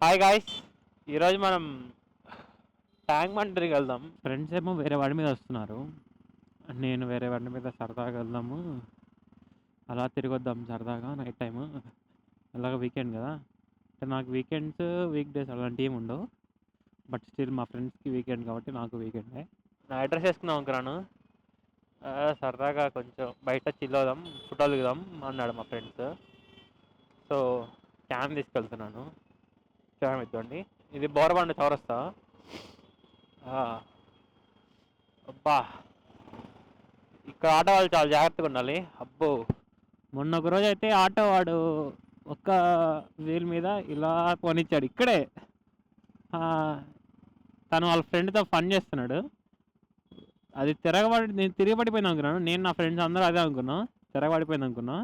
Hi guys, ఈరోజు మనం tank bund తిరిగి వెళ్దాం. ఫ్రెండ్స్ ఏమో వేరే వాడి మీద వస్తున్నారు, నేను వేరే వాడి మీద సరదాగా వెళ్దాము, అలా తిరిగి వద్దాం సరదాగా నైట్ టైము. అలాగ వీకెండ్ కదా, అంటే నాకు వీకెండ్స్ వీక్ డేస్ అలాంటి ఏమి ఉండవు. బట్ స్టిల్ మా ఫ్రెండ్స్కి వీకెండ్ కాబట్టి నాకు వీకెండే. నా అడ్రస్ వేసుకుందాం అనుకున్నాను. సరదాగా కొంచెం బయట చిల్ అవుదాం, ఫోటోలు దిగుదాం అన్నాడు మా ఫ్రెండ్స్. సో క్యామ్ తీసుకెళ్తున్నాను. క్యామ్ ఇద్దండి. ఇది బోరబండ చౌరస్తా. అబ్బా, ఇక్కడ ఆటో వాళ్ళు చాలా జాగ్రత్తగా ఉండాలి. అబ్బో, మొన్న ఒక రోజు అయితే ఆటో వాడు ఒక్క వీల్ మీద ఇలా పోనిచ్చాడు ఇక్కడే. ఆ, తను వాళ్ళ ఫ్రెండ్తో ఫన్ చేస్తున్నాడు. అది నేను తిరగబడిపోయింది అనుకున్నాను. నేను నా ఫ్రెండ్స్ అందరూ అదే అనుకున్నాం, తిరగబడిపోయింది అనుకున్నా.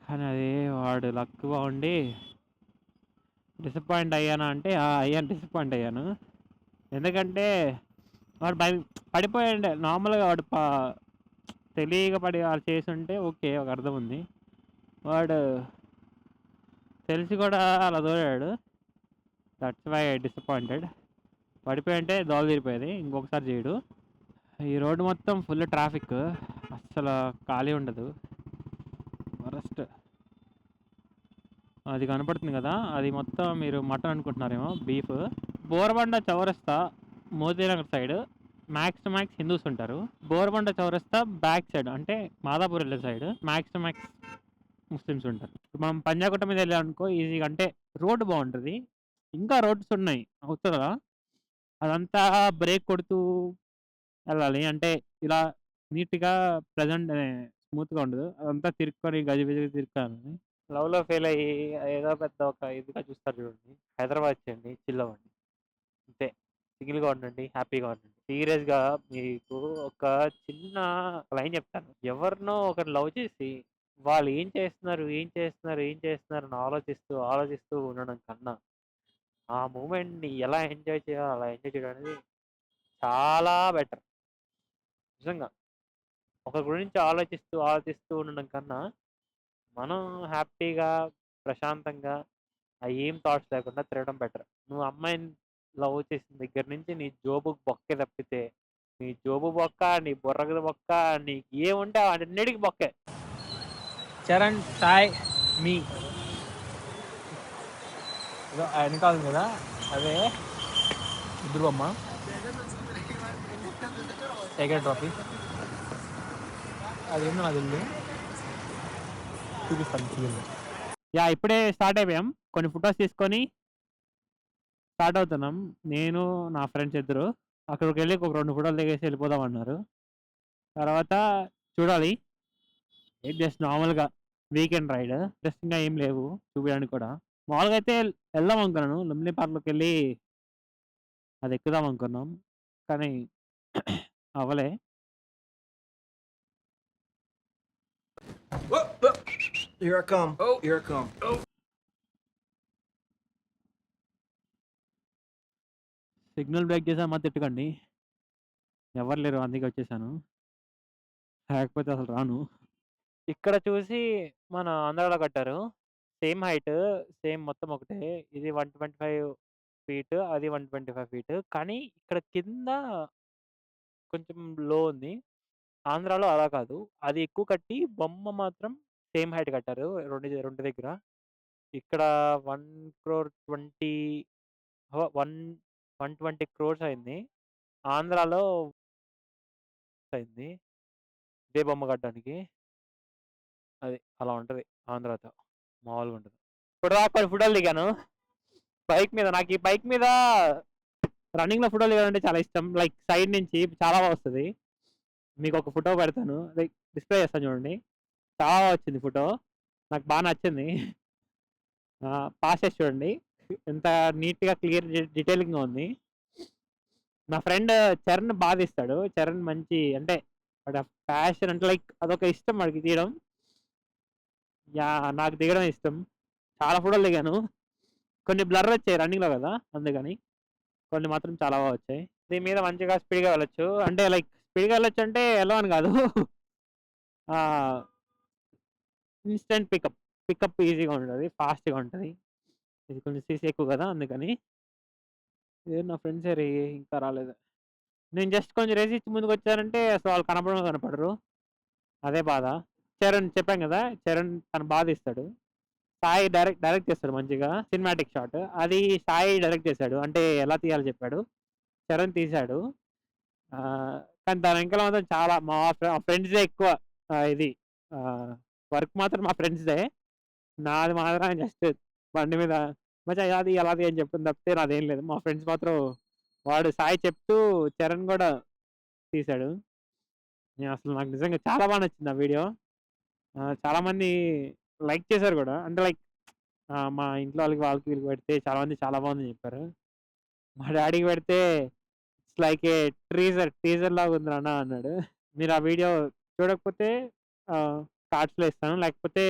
కానీ అది వాడు లక్ బాగుండి డిసప్పాయింట్ అయ్యానా అంటే అయ్యాను, డిసప్పాయింట్ అయ్యాను. ఎందుకంటే వాడు పడిపోయాడు. నార్మల్గా వాడు తెలియక పడి వాడు చేస్తుంటే ఓకే, ఒక అర్థం ఉంది. వాడు తెలిసి కూడా అలా దూరాడు. That's why disappointed. పడిపోయింటే దోల తీరిపోయేది, ఇంకొకసారి చేయడు. ఈ రోడ్డు మొత్తం ఫుల్ ట్రాఫిక్, అస్సలు ఖాళీ ఉండదు. వరస్ట్. అది కనపడుతుంది కదా, అది మొత్తం మీరు మటన్ అనుకుంటున్నారేమో, బీఫ్. బోరబండ చౌరస్తా Moti Nagar side max to max Hindus ఉంటారు. బోరబండ చౌరస్తా బ్యాక్ సైడ్ అంటే మాదాపూర్ వెళ్ళే side max to max Muslims ఉంటారు. మనం పంజాగుట్ట మీద వెళ్ళామనుకో ఈజీగా, అంటే రోడ్డు బాగుంటుంది. ఇంకా రోడ్స్ ఉన్నాయి అవుతుందా, అదంతా బ్రేక్ కొడుతూ వెళ్ళాలి. అంటే ఇలా నీట్గా ప్రజెంట్ స్మూత్గా ఉండదు, అదంతా తిరుక్కొని గజిబిజిగా తిరుక్కోవాలి. లవ్లో ఫెయిల్ అయ్యి ఏదో పెద్ద ఒక ఇదిగా చూస్తారు చూడండి. హైదరాబాద్ చేయండి, చిల్ అవ్వండి, అంతే. సింగిల్గా ఉండండి, హ్యాపీగా ఉండండి. సీరియస్గా మీకు ఒక చిన్న లైన్ చెప్తాను. ఎవరినో ఒకరు లవ్ చేసి వాళ్ళు ఏం చేస్తున్నారు ఏం చేస్తున్నారు ఏం చేస్తున్నారు అని ఆలోచిస్తూ ఆలోచిస్తూ ఉండడం కన్నా ఆ మూమెంట్ని ఎలా ఎంజాయ్ చేయాలో అలా ఎంజాయ్ చేయడం అనేది చాలా బెటర్. నిజంగా ఒకరి గురించి ఆలోచిస్తూ ఆలోచిస్తూ ఉండడం కన్నా మనం హ్యాపీగా ప్రశాంతంగా ఏం థాట్స్ లేకుండా తిరగడం బెటర్. నువ్వు అమ్మాయిని లవ్ చేసిన దగ్గర నుంచి నీ జోబుకి బొక్కే తప్పితే, నీ జోబు బొక్క, నీ బుర్రకు బొక్క, నీకు ఏముంటే అన్నిటికి బొక్కే. చరణ్, సాయ్, మీ వెనకాల కదా, అదే ఇద్దరు బొమ్మ టైగర్ ట్రాఫీ. అదేందో నాకు తెలియదు, చూపిస్తాను. యా, ఇప్పుడే స్టార్ట్ అయిపోయాం. కొన్ని ఫొటోస్ తీసుకొని స్టార్ట్ అవుతున్నాం. నేను నా ఫ్రెండ్స్ ఇద్దరు అక్కడికి వెళ్ళి ఒక 2 ఫోటోలు దిగేసి వెళ్ళిపోదాం అన్నారు. తర్వాత చూడాలి. జస్ట్ నార్మల్గా వీకెండ్ రైడ్, ఇంట్రెస్టింగ్గా ఏం లేవు చూపించడానికి కూడా. మామూలుగా అయితే వెళ్దాం అనుకున్నాను, లుంబిని పార్క్లోకి వెళ్ళి అది ఎక్కుదాం అనుకున్నాం, కానీ అవ్వలే. Whoop, whoop. Here I come. Oh, here I come. Oh. Signal break చేసామా తిట్టుకండి, ఎవరు లేరు అందుకే వచ్చేసాను, లేకపోతే అసలు రాను. ఇక్కడ చూసి మన ఆంధ్రాలో కట్టారు. సేమ్ హైట్, సేమ్ మొత్తం ఒకటే. ఇది 125 ఫీట్, అది 125 ఫీట్. కానీ ఇక్కడ కింద కొంచెం లో ఉంది. ఆంధ్రాలో అలా కాదు, అది ఎక్కువ కట్టి బొమ్మ మాత్రం సేమ్ హైట్ కట్టారు రెండు దగ్గర. ఇక్కడ 1,20,120 crores అయింది. ఆంధ్రాలో అయింది ఇదే బొమ్మ కట్టడానికి. అది అలా ఉంటుంది ఆంధ్రాతో, మామూలుగా ఉంటుంది. ఇప్పుడు దాకా కొన్ని ఫోటోలు దిగాను బైక్ మీద. నాకు ఈ బైక్ మీద రన్నింగ్లో ఫోటోలు దిగాలంటే చాలా ఇష్టం. లైక్ సైడ్ నుంచి చాలా బాగా వస్తుంది. మీకు ఒక ఫోటో పెడతాను, లైక్ డిస్ప్లే చేస్తాను చూడండి. చాలా వచ్చింది ఫోటో, నాకు బాగా నచ్చింది. పాస్ చేసి చూడండి, ఎంత నీట్గా క్లియర్ డీటెయిలింగ్గా ఉంది. నా ఫ్రెండ్ చరణ్ బాగా తీస్తాడు. చరణ్ మంచి, అంటే వాడు ప్యాషన్, అంటే లైక్ అదొక ఇష్టం వాడికి తీయడం. యా, నాకు దిగడం ఇష్టం. చాలా ఫోటోలు దిగాను. కొన్ని బ్లర్ వచ్చాయి రన్నింగ్లో కదా, అందుకని. కొన్ని మాత్రం చాలా బాగా వచ్చాయి. దీని మీద మంచిగా స్పీడ్గా వెళ్ళొచ్చు, అంటే లైక్ స్పీడ్గా వెళ్ళొచ్చు అంటే వెళ్ళవని కాదు, ఇన్స్టెంట్ పికప్ ఈజీగా ఉంటుంది, ఫాస్ట్గా ఉంటుంది. ఇది కొంచెం సీసీ ఎక్కువ కదా అందుకని. నా ఫ్రెండ్స్ ఇంకా రాలేదు. నేను జస్ట్ కొంచెం రేస్ ఇచ్చి ముందుకొచ్చానంటే అసలు వాళ్ళు కనపడను కనపడరు. అదే బాధ. చరణ్ చెప్పాను కదా! చరణ్ తను బా తీస్తాడు. సాయి డైరెక్ట్ చేస్తాడు మంచిగా. Cinematic shot. అది సాయి డైరెక్ట్ చేశాడు. అంటే ఎలా తీయాలో చెప్పాడు. చరణ్ తీశాడు. కానీ దాని వెనకాల మాత్రం చాలా మా ఫ్రెండ్స్‌దే ఎక్కువ ఇది ఆహ్, వర్క్ మాత్రం మా ఫ్రెండ్స్‌దే. నాది మాత్రం జస్ట్ బండి మీద మచ్చా అది ఎలా అని చెప్పడం తప్పితే నాదేం లేదు. మా ఫ్రెండ్స్ మాత్రం వాడు సాయి చెప్తూ చరణ్ గూడా తీశాడు. నాకు నిజంగా చాలా బా నచ్చింది ఆ వీడియో. చాలామంది లైక్ చేశారు గూడా. అంటే లైక్ మా ఇంట్లో వాళ్ళకి వీళ్ళకి పెడితే చాలామంది చాలా బాగుందని చెప్పారు. మా డ్యాడీకి పెడితే ఇట్స్ లైక్ ఏ టీజర్ లాగా ఉంది నాన్న అన్నాడు. మీరు ఆ వీడియో చూడకపోతే కార్డ్స్‌లో ఇస్తాను. లేకపోతే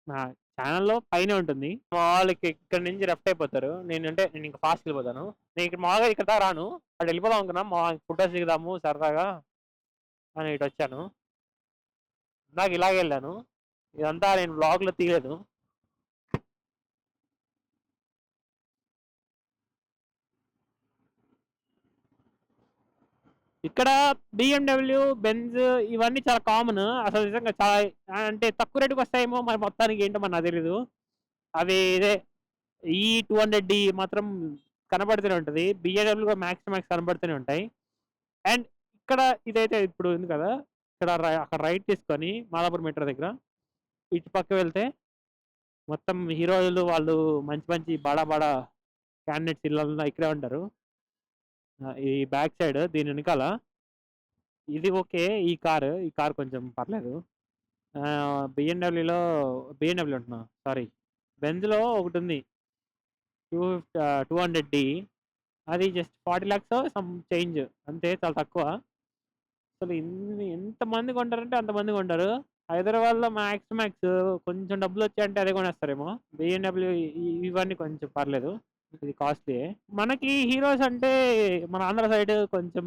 నా ఛానెల్‌లో పైనే ఉంటుంది. మా వాళ్ళకి ఇక్కడి నుంచి లెఫ్ట్ అయిపోతారు. నేను ఇంకా ఫాస్ట్‌గా వెళ్ళిపోతాను. నేను ఇక్కడ మామూలుగా ఇక్కడ దాకా రాను. అటు వెళ్ళిపోదాం అనుకున్నా. ఫోటోస్ దిగుదాము సరదాగా అని ఇటొచ్చాను. ఇందాక ఇలాగే వెళ్ళాను. ఇదంతా నేను వ్లాగ్‌లో తీయలేదు. ఇక్కడ BMW, బెంజ్ ఇవన్నీ చాలా కామన్. అసలు నిజంగా చాలా అంటే తక్కువ రేట్‌కి వస్తాయేమో మరి మొత్తానికి ఏంటో మరి నాకు తెలీదు. అవి ఇదే ఈ 200D మాత్రం కనపడుతూనే ఉంటది. BMW మ్యాక్స్ టు మ్యాక్స్ కనపడుతూనే ఉంటాయి. అండ్ ఇక్కడ ఇదైతే ఇప్పుడు ఉంది కదా! ఇక్కడ అక్కడ రైట్ తీసుకొని మాదాపూర్ మెట్రో దగ్గర ఇటు పక్క వెళ్తే మొత్తం హీరోలు వాళ్ళు మంచి మంచి బడా బడా క్యాండిడేట్స్ ఇళ్ళంతా ఇక్కడే ఉంటారు. ఈ బ్యాక్ సైడ్ దీని వెనకాల ఇది ఓకే. ఈ కార్ కొంచెం పర్లేదు. బిఎండబ్ల్యూలో అంటున్నా. సారీ. బెంజ్‌లో ఒకటుంది. 200D అది జస్ట్ 40 లాక్సో సమ్ చేంజ్ అంతే చాలా తక్కువ. అసలు ఎంతమంది కొంటారంటే అంతమంది కొంటారు. హైదరాబాద్‌లో మ్యాక్స్ టు మ్యాక్స్ కొంచెం డబ్బులొచ్చాయంటే అదే కొనేస్తారేమో. బిఎండబ్ల్యూ ఇవన్నీ కొంచెం పర్లేదు. ఇది కాస్ట్లీయే. మనకి హీరోస్ అంటే మన ఆంధ్ర సైడ్ కొంచెం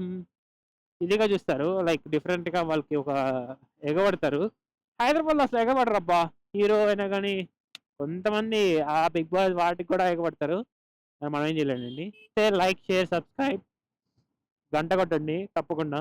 ఇదిగా చూస్తారు. లైక్ డిఫరెంట్‌గా వాళ్ళకి ఒక ఎగబడతారు. హైదరాబాద్‌లో అసలు ఎగబడరబ్బా! హీరో అయినా గాని కొంతమంది ఆ 'బిగ్ బాస్' వాటికి కూడా ఎగబడతారు. మనం ఏం చేయలేమండి. లైక్, షేర్, సబ్స్క్రైబ్ గంట కొట్టండి తప్పకుండా.